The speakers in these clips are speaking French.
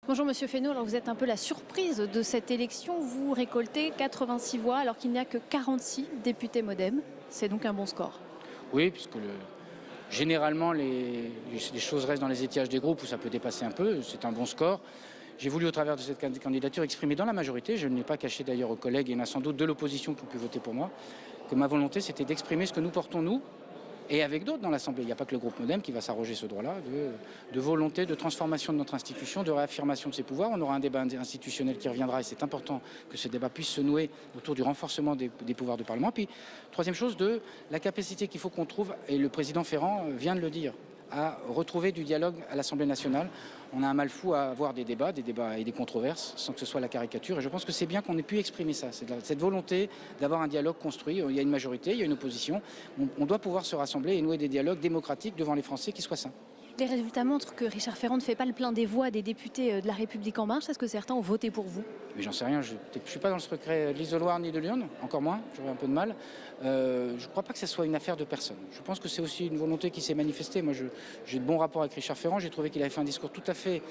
Bonjour Monsieur Fesneau, alors vous êtes un peu la surprise de cette élection. Vous récoltez 86 voix alors qu'il n'y a que 46 députés MoDem. C'est donc un bon score. Oui, puisque généralement les choses restent dans les étiages des groupes où ça peut dépasser un peu. C'est un bon score. J'ai voulu, au travers de cette candidature, exprimer dans la majorité, je ne l'ai pas caché d'ailleurs aux collègues, et il y en a sans doute de l'opposition qui ont pu voter pour moi, que ma volonté c'était d'exprimer ce que nous portons nous, et avec d'autres dans l'Assemblée. Il n'y a pas que le groupe MoDem qui va s'arroger ce droit-là, de volonté de transformation de notre institution, de réaffirmation de ses pouvoirs. On aura un débat institutionnel qui reviendra et c'est important que ce débat puisse se nouer autour du renforcement des pouvoirs du Parlement. Puis, troisième chose, de la capacité qu'il faut qu'on trouve, et le président Ferrand vient de le dire, à retrouver du dialogue à l'Assemblée nationale. On a un mal fou à avoir des débats et des controverses sans que ce soit la caricature. Et je pense que c'est bien qu'on ait pu exprimer ça, cette volonté d'avoir un dialogue construit. Il y a une majorité, il y a une opposition. On doit pouvoir se rassembler et nouer des dialogues démocratiques devant les Français qui soient sains. Les résultats montrent que Richard Ferrand ne fait pas le plein des voix des députés de La République En Marche. Est-ce que certains ont voté pour vous? Mais j'en sais rien, je ne suis pas dans le secret de l'isoloir ni de Lyon, encore moins, j'aurais un peu de mal. Je ne crois pas que ce soit une affaire de personne. Je pense que c'est aussi une volonté qui s'est manifestée. Moi, j'ai de bons rapports avec Richard Ferrand. J'ai trouvé qu'il avait fait un discours tout à fait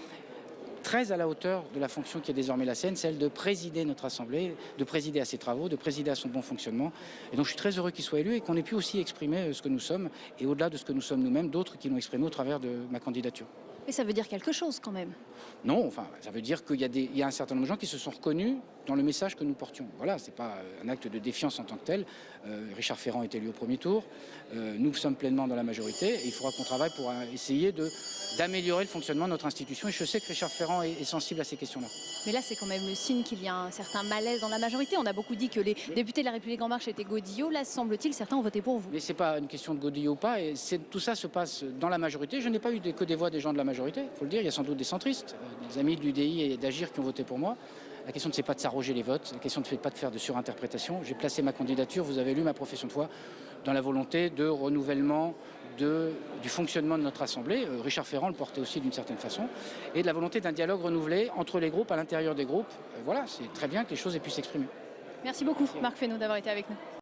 très à la hauteur de la fonction qui est désormais la sienne, celle de présider notre Assemblée, de présider à ses travaux, de présider à son bon fonctionnement. Et donc je suis très heureux qu'il soit élu et qu'on ait pu aussi exprimer ce que nous sommes, et au-delà de ce que nous sommes nous-mêmes, d'autres qui l'ont exprimé au travers de ma candidature. Mais ça veut dire quelque chose quand même. Non, enfin, ça veut dire qu'il y a un certain nombre de gens qui se sont reconnus dans le message que nous portions. Voilà, c'est pas un acte de défiance en tant que tel. Richard Ferrand est élu au premier tour. Nous sommes pleinement dans la majorité et il faudra qu'on travaille pour essayer d'améliorer le fonctionnement de notre institution. Et je sais que Richard Ferrand est sensible à ces questions-là. Mais là, c'est quand même le signe qu'il y a un certain malaise dans la majorité. On a beaucoup dit que les députés de La République En Marche étaient godillots. Là, semble-t-il, certains ont voté pour vous. Mais c'est pas une question de godillot ou pas. Et tout ça se passe dans la majorité. Je n'ai pas eu que des voix des gens de la majorité, il faut le dire. Il y a sans doute des centristes, des amis de l'UDI et d'Agir qui ont voté pour moi. La question ne c'est pas de s'arroger les votes, la question ne fait pas de faire de surinterprétation. J'ai placé ma candidature, vous avez lu ma profession de foi, dans la volonté de renouvellement du fonctionnement de notre Assemblée. Richard Ferrand le portait aussi d'une certaine façon, et de la volonté d'un dialogue renouvelé entre les groupes, à l'intérieur des groupes. Voilà, c'est très bien que les choses aient pu s'exprimer. Merci beaucoup, Marc Fesneau, d'avoir été avec nous.